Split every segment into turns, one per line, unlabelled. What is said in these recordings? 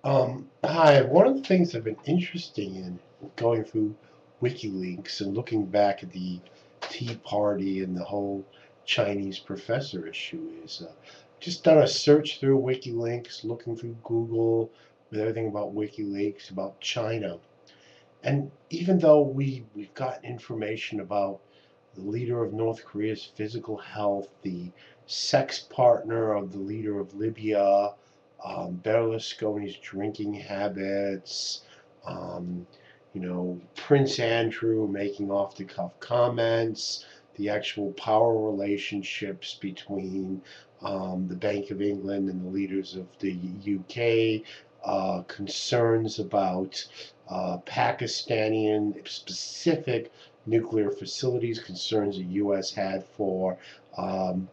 Hi, one of the things I've been interesting in going through WikiLeaks and looking back at the Tea Party and the whole Chinese professor issue is just done a search through WikiLeaks, looking through Google with everything about WikiLeaks, about China. And even though we've gotten information about the leader of North Korea's physical health, the sex partner of the leader of Libya, Berlusconi's drinking habits, um, Prince Andrew making off the cuff comments, the actual power relationships between the Bank of England and the leaders of the UK, concerns about Pakistani and specific nuclear facilities, concerns the U.S. had for um,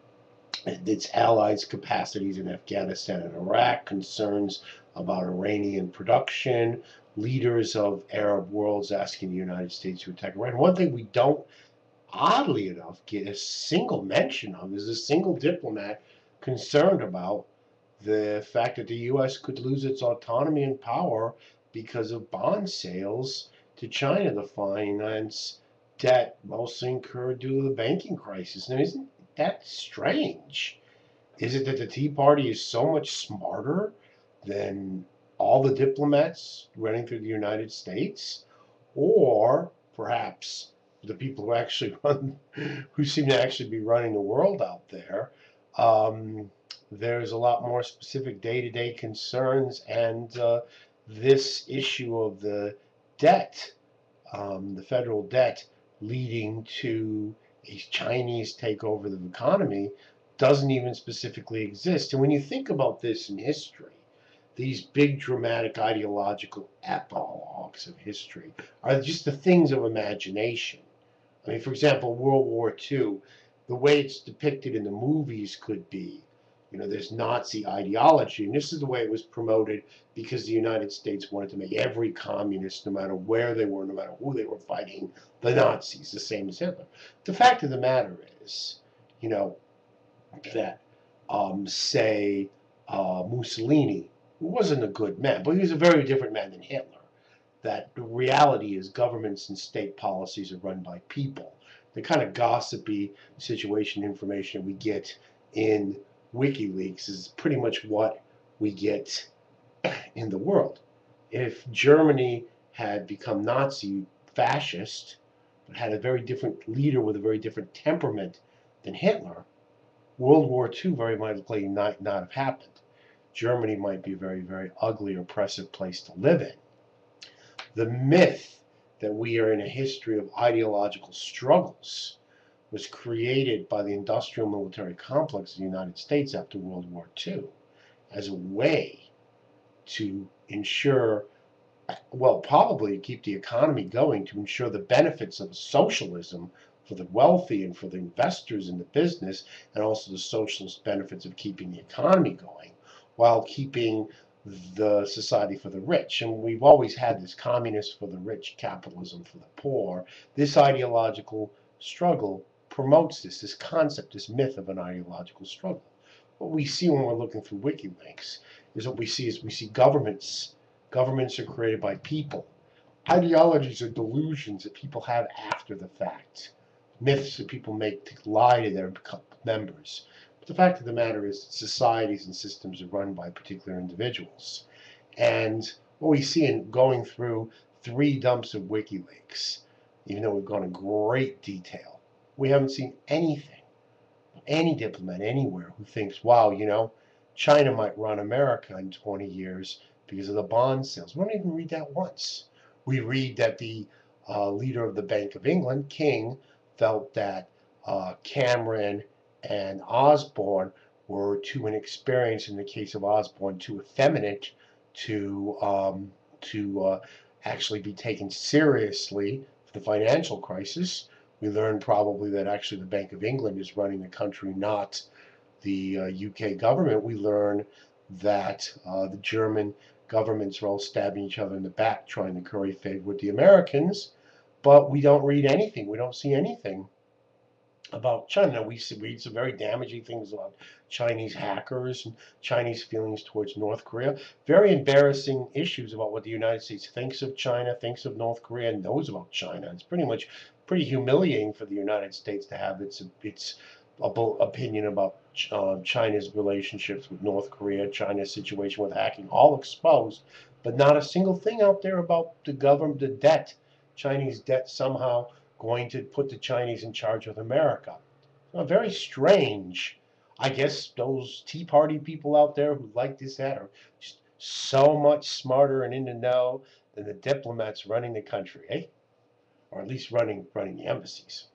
its allies' capacities in Afghanistan and Iraq, concerns about Iranian production, leaders of Arab worlds asking the United States to attack Iran. One thing we don't, oddly enough, get a single mention of is a single diplomat concerned about the fact that the U.S. could lose its autonomy and power because of bond sales to China to finance debt mostly incurred due to the banking crisis. Now, isn't that strange? Is it that the Tea Party is so much smarter than all the diplomats running through the United States? Or perhaps the people who actually run, who seem to actually be running the world out there, um, there's a lot more specific day-to-day concerns, and this issue of the debt, the federal debt, leading to a Chinese takeover of the economy, doesn't even specifically exist. And when you think about this in history, these big dramatic ideological epilogues of history are just the things of imagination. I mean, for example, World War II, the way it's depicted in the movies could be, there's Nazi ideology, and this is the way it was promoted because the United States wanted to make every communist, no matter where they were, no matter who they were fighting, the Nazis, the same as Hitler. The fact of the matter is, you know, that, say, Mussolini, who wasn't a good man, but he was a very different man than Hitler. That the reality is governments and state policies are run by people. The kind of gossipy situation information we get in WikiLeaks is pretty much what we get in the world. If Germany had become Nazi fascist, but had a very different leader with a very different temperament than Hitler, World War II very likely not have happened. Germany might be a very, very ugly, oppressive place to live in. The myth that we are in a history of ideological struggles was created by the industrial military complex of the United States after World War II as a way to ensure, well, probably keep the economy going, to ensure the benefits of socialism for the wealthy and for the investors in the business, and also the socialist benefits of keeping the economy going while keeping the society for the rich. And we've always had this communist for the rich, capitalism for the poor. This ideological struggle promotes this concept, this myth of an ideological struggle. What we see when we're looking through WikiLeaks is we see governments. Governments are created by people. Ideologies are delusions that people have after the fact. Myths that people make to lie to their members. But the fact of the matter is that societies and systems are run by particular individuals. And what we see in going through 3 dumps of WikiLeaks, even though we've gone in great detail, we haven't seen anything, any diplomat anywhere who thinks, wow, China might run America in 20 years because of the bond sales. We don't even read that once. We read that the leader of the Bank of England, King, felt that Cameron and Osborne were too inexperienced, in the case of Osborne, too effeminate to actually be taken seriously for the financial crisis. We learned probably that actually the Bank of England is running the country, not the UK government. We learn that the German governments are all stabbing each other in the back trying to curry favor with the Americans, but we don't read anything. We don't see anything about China. Now, read some very damaging things about Chinese hackers and Chinese feelings towards North Korea. Very embarrassing issues about what the United States thinks of China, thinks of North Korea, and knows about China. It's pretty humiliating for the United States to have its opinion about China's relationships with North Korea, China's situation with hacking, all exposed, but not a single thing out there about the government, the debt, Chinese debt somehow going to put the Chinese in charge of America. Very strange. I guess those Tea Party people out there who like this, that, are just so much smarter and in the know than the diplomats running the country, eh? Or at least running the embassies.